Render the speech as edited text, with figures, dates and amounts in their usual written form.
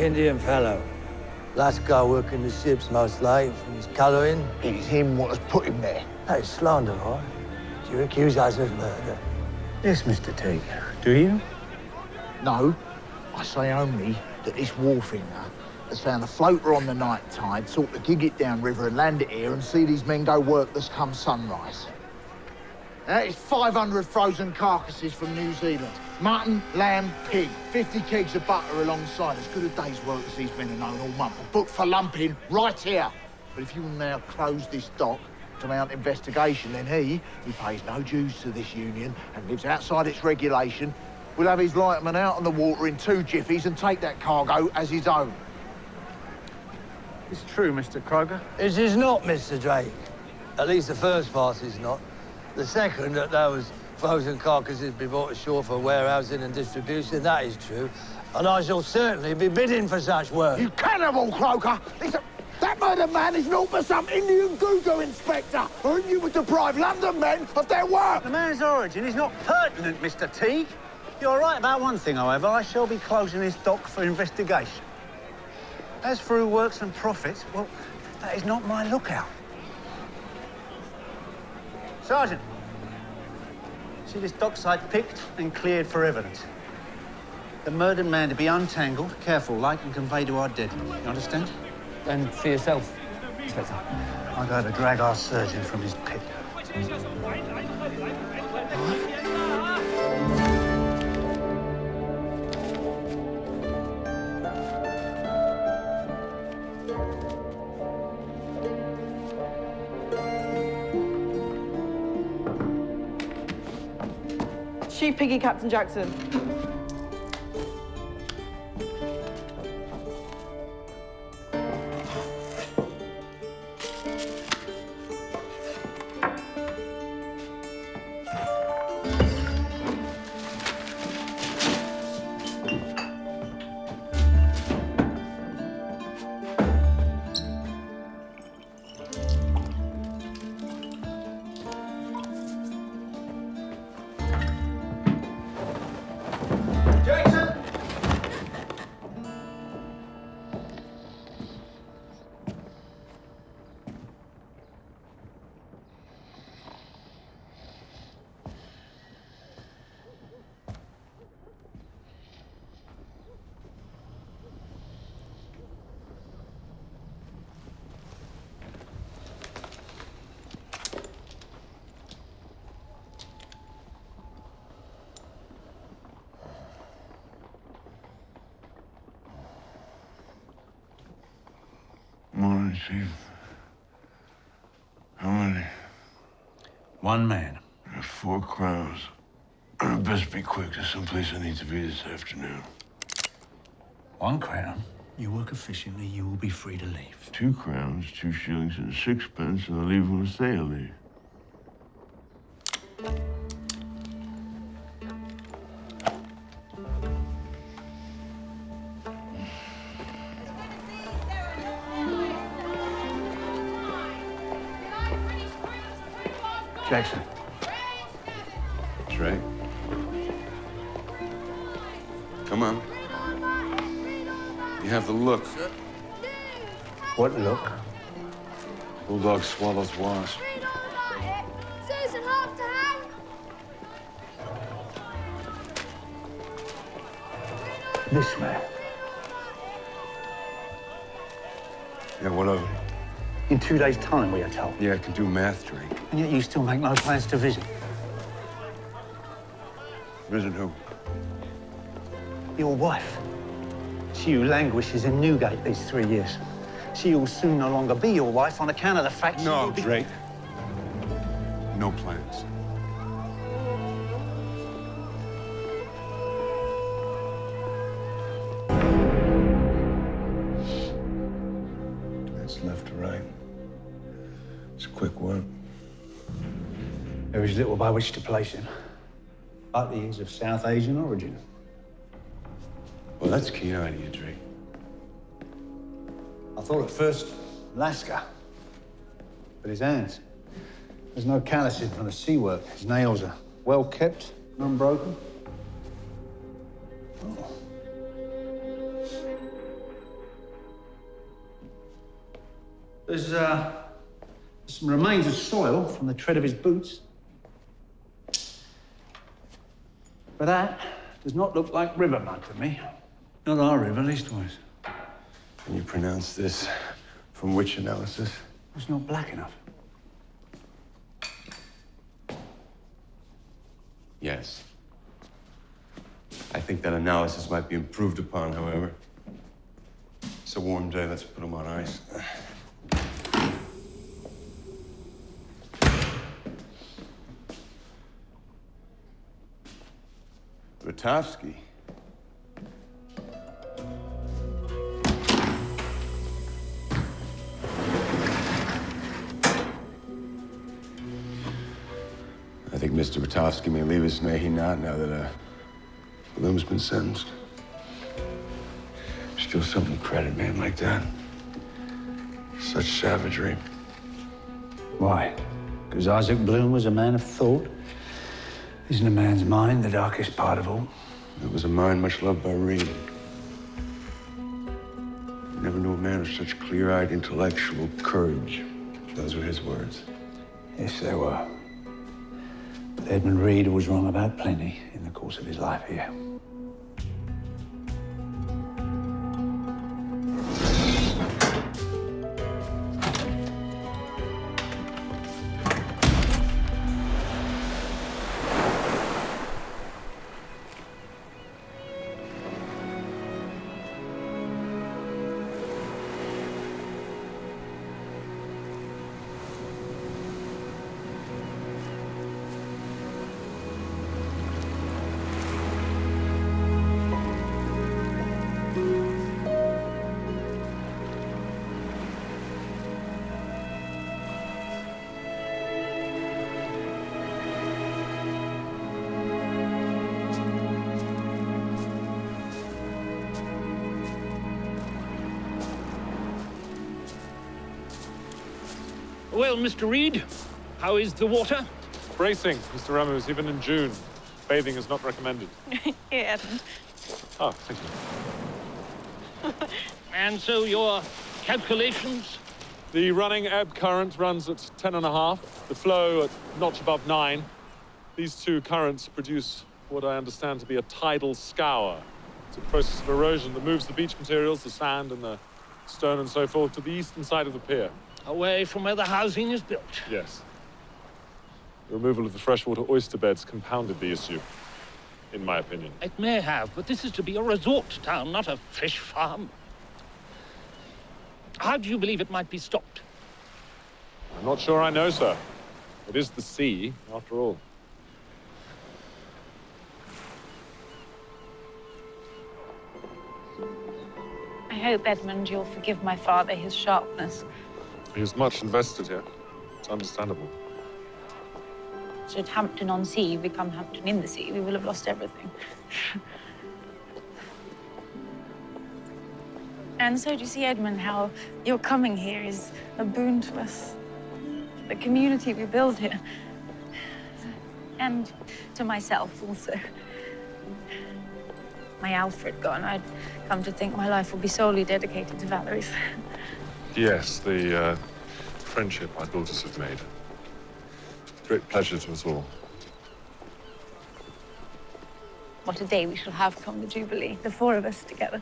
Indian fellow. Last guy working the ships most late from his colouring. It's him what has put him there. That is slander, right? Do you accuse us of murder? Yes, Mr. Teague. Do you? No, I say only that this wharfinger has found a floater on the night tide, sought to gig it downriver and land it here and see these men go workless come sunrise. That is 500 frozen carcasses from New Zealand. Mutton, lamb, pig. 50 kegs of butter alongside. As good a day's work as these men have known all month. Booked for lumping right here. But if you will now close this dock to mount investigation, then he, who pays no dues to this union and lives outside its regulation, will have his lighterman out on the water in 2 jiffies and take that cargo as his own. It's true, Mr. Kroger. It is not, Mr. Drake. At least the first part is not. The second, that those frozen carcasses be brought ashore for warehousing and distribution, that is true. And I shall certainly be bidding for such work. You cannibal, Croker! Listen, that murdered man is naught but some Indian voodoo inspector, or you would deprive London men of their work! The man's origin is not pertinent, Mr. Teague. You're right about one thing, however. I shall be closing this dock for investigation. As for who works and profits, well, that is not my lookout. Sergeant, see this dockside picked and cleared for evidence. The murdered man to be untangled, careful like, and conveyed to our dead. You understand? And for yourself, Inspector? I go to drag our surgeon from his pit. Chief Piggy, Captain Jackson. Morning, Chief. How many? One man. 4 crowns. Best be quick. There's someplace I need to be this afternoon. 1 crown. You work efficiently, you will be free to leave. 2 crowns, 2 shillings and 6 pence, and I'll leave when I say I'll leave. Jackson. That's right. Come on. You have the look. What look? Bulldog swallows wasp. Susan, half to hang. This man. Yeah, what of it? In 2 days' time, we are told. Yeah, I can do math, Drake. And yet you still make no plans to visit. Visit who? Your wife. She who languishes in Newgate these 3 years. She will soon no longer be your wife on account of the fact she No, will be... Drake. No plans. That's left to right. It's quick work. There is little by which to place him. But he is of South Asian origin. Well, that's a keen idea, Drake. I thought at first Lascar. But his hands. There's no calluses from the sea work. His nails are well kept, unbroken. Oh. There's some remains of soil from the tread of his boots. But that does not look like river mud to me. Not our river, leastwise. Can you pronounce this from which analysis? It's not black enough. Yes. I think that analysis might be improved upon, however. It's a warm day, let's put them on ice. Vitovsky. I think Mr. Vitovsky may leave us may he not now that Bloom's been sentenced. Still something to credit a man like that. Such savagery. Why? Because Isaac Bloom was a man of thought? Isn't a man's mind the darkest part of all? It was a mind much loved by Reed. Never knew a man of such clear-eyed intellectual courage. Those were his words. Yes, they were. But Edmund Reed was wrong about plenty in the course of his life here. Well, Mr. Reed, how is the water? Bracing, Mr. Ramos, even in June. Bathing is not recommended. Here. Oh, thank you. And so your calculations? The running ebb current runs at 10.5, the flow at notch above 9. These two currents produce what I understand to be a tidal scour. It's a process of erosion that moves the beach materials, the sand and the stone and so forth, to the eastern side of the pier. Away from where the housing is built. Yes. The removal of the freshwater oyster beds compounded the issue, in my opinion. It may have, but this is to be a resort town, not a fish farm. How do you believe it might be stopped? I'm not sure I know, sir. It is the sea, after all. I hope, Edmund, you'll forgive my father his sharpness. He was much invested here. It's understandable. Should Hampton-on-Sea become Hampton-in-the-Sea, we will have lost everything. And so do you see, Edmund, how your coming here is a boon to us. The community we build here. And to myself also. My Alfred gone, I'd come to think my life will be solely dedicated to Valerie's. Yes, the friendship our daughters have made. Great pleasure to us all. What a day we shall have come the Jubilee, the four of us together.